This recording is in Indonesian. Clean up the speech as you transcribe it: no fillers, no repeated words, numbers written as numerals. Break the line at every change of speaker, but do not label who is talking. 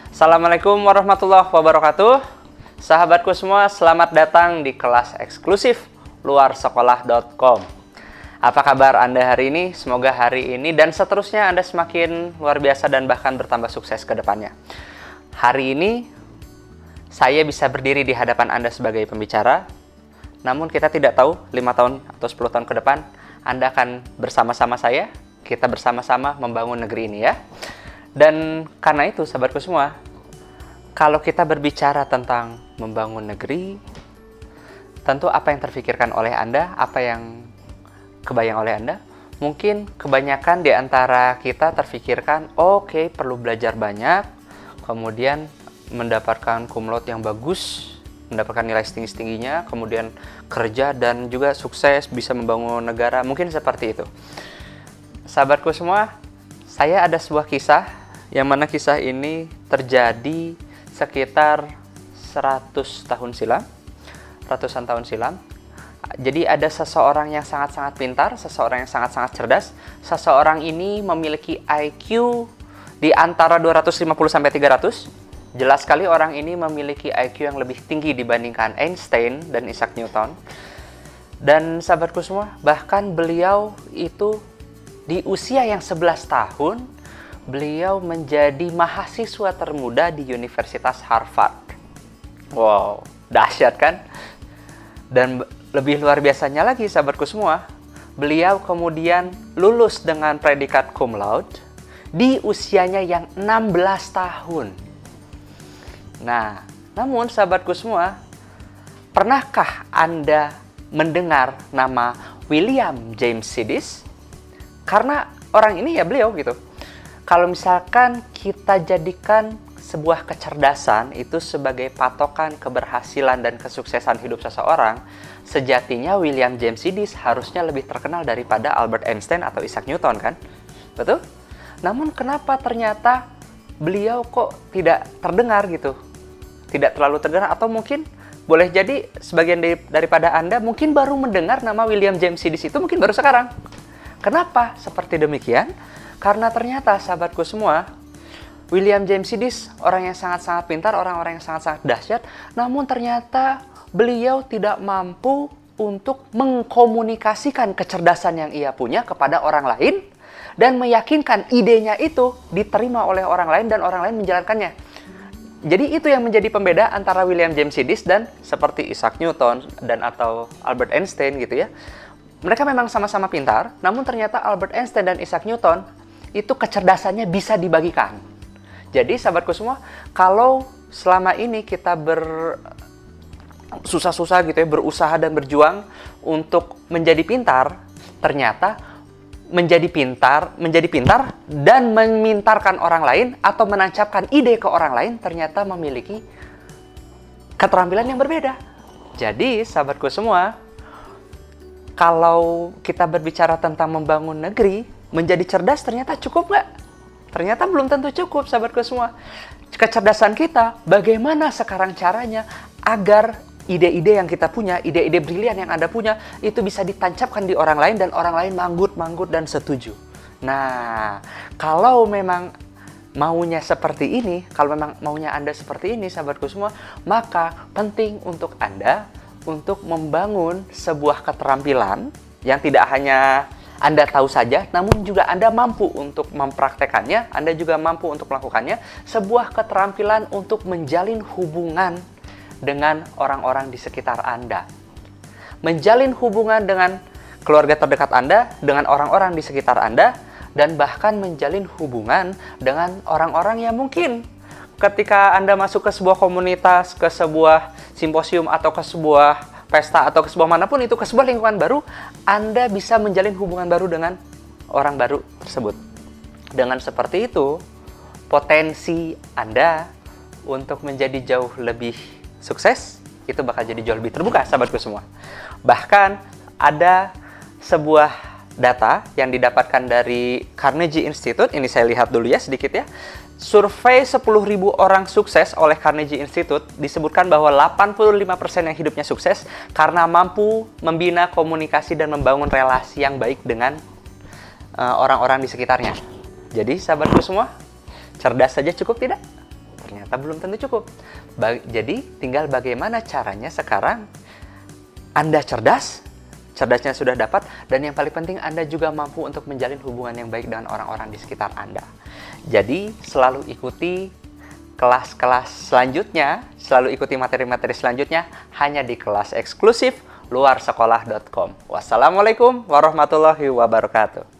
Assalamualaikum warahmatullahi wabarakatuh. Sahabatku semua, selamat datang di kelas eksklusif luarsekolah.com. Apa kabar Anda hari ini? Semoga hari ini dan seterusnya Anda semakin luar biasa dan bahkan bertambah sukses ke depannya. Hari ini saya bisa berdiri di hadapan Anda sebagai pembicara. Namun kita tidak tahu 5 tahun atau 10 tahun ke depan Anda akan bersama-sama saya. Kita bersama-sama membangun negeri ini ya. Dan karena itu sahabatku semua, kalau kita berbicara tentang membangun negeri, tentu apa yang terfikirkan oleh Anda, apa yang kebayang oleh Anda, mungkin kebanyakan di antara kita terfikirkan, oke, perlu belajar banyak, kemudian mendapatkan cum laude yang bagus, mendapatkan nilai setinggi-tingginya, kemudian kerja dan juga sukses, bisa membangun negara, mungkin seperti itu. Sahabatku semua, saya ada sebuah kisah, yang mana kisah ini terjadi sekitar 100 tahun silam, ratusan tahun silam. Jadi ada seseorang yang sangat-sangat pintar, seseorang yang sangat-sangat cerdas. Seseorang ini memiliki IQ di antara 250 sampai 300. Jelas sekali orang ini memiliki IQ yang lebih tinggi dibandingkan Einstein dan Isaac Newton. Dan sahabatku semua, bahkan beliau itu di usia yang 11 tahun, beliau menjadi mahasiswa termuda di Universitas Harvard. Wow, dahsyat kan? Dan lebih luar biasanya lagi sahabatku semua, beliau kemudian lulus dengan predikat cum laude di usianya yang 16 tahun. Nah, namun sahabatku semua, pernahkah Anda mendengar nama William James Sidis? Karena orang ini ya beliau gitu. Kalau misalkan kita jadikan sebuah kecerdasan itu sebagai patokan keberhasilan dan kesuksesan hidup seseorang, sejatinya William James Sidis harusnya lebih terkenal daripada Albert Einstein atau Isaac Newton kan? Betul? Namun kenapa ternyata beliau kok tidak terdengar gitu? Tidak terlalu terdengar, atau mungkin boleh jadi sebagian daripada Anda mungkin baru mendengar nama William James Sidis itu mungkin baru sekarang. Kenapa seperti demikian? Karena ternyata sahabatku semua, William James Sidis orang yang sangat-sangat pintar, orang-orang yang sangat-sangat dahsyat, namun ternyata beliau tidak mampu untuk mengkomunikasikan kecerdasan yang ia punya kepada orang lain dan meyakinkan idenya itu diterima oleh orang lain dan orang lain menjalankannya. Jadi itu yang menjadi pembeda antara William James Sidis dan seperti Isaac Newton dan atau Albert Einstein gitu ya. Mereka memang sama-sama pintar, namun ternyata Albert Einstein dan Isaac Newton itu kecerdasannya bisa dibagikan. Jadi sahabatku semua, kalau selama ini kita susah-susah gitu ya, berusaha dan berjuang untuk menjadi pintar, ternyata menjadi pintar dan memintarkan orang lain atau menancapkan ide ke orang lain ternyata memiliki keterampilan yang berbeda. Jadi sahabatku semua, kalau kita berbicara tentang membangun negeri, menjadi cerdas ternyata cukup nggak? Ternyata belum tentu cukup, sahabatku semua. Kecerdasan kita, bagaimana sekarang caranya agar ide-ide yang kita punya, ide-ide brilian yang Anda punya, itu bisa ditancapkan di orang lain dan orang lain manggut-manggut dan setuju. Nah, kalau memang maunya seperti ini, kalau memang maunya Anda seperti ini, sahabatku semua, maka penting untuk Anda untuk membangun sebuah keterampilan yang tidak hanya Anda tahu saja, namun juga Anda mampu untuk mempraktekannya, Anda juga mampu untuk melakukannya, sebuah keterampilan untuk menjalin hubungan dengan orang-orang di sekitar Anda. Menjalin hubungan dengan keluarga terdekat Anda, dengan orang-orang di sekitar Anda, dan bahkan menjalin hubungan dengan orang-orang yang mungkin ketika Anda masuk ke sebuah komunitas, ke sebuah simposium, atau ke sebuah pesta, atau ke sebuah manapun itu, ke sebuah lingkungan baru, Anda bisa menjalin hubungan baru dengan orang baru tersebut. Dengan seperti itu, potensi Anda untuk menjadi jauh lebih sukses, itu bakal jadi jauh lebih terbuka, sahabatku semua. Bahkan ada sebuah data yang didapatkan dari Carnegie Institute, ini saya lihat dulu ya sedikit ya. Survei 10.000 orang sukses oleh Carnegie Institute disebutkan bahwa 85% yang hidupnya sukses karena mampu membina komunikasi dan membangun relasi yang baik dengan orang-orang di sekitarnya. Jadi sahabatku semua, cerdas saja cukup tidak? Ternyata belum tentu cukup. Jadi tinggal bagaimana caranya sekarang Anda cerdas, cerdasnya sudah dapat, dan yang paling penting Anda juga mampu untuk menjalin hubungan yang baik dengan orang-orang di sekitar Anda. Jadi selalu ikuti kelas-kelas selanjutnya, selalu ikuti materi-materi selanjutnya hanya di kelas eksklusif luarsekolah.com. Wassalamualaikum warahmatullahi wabarakatuh.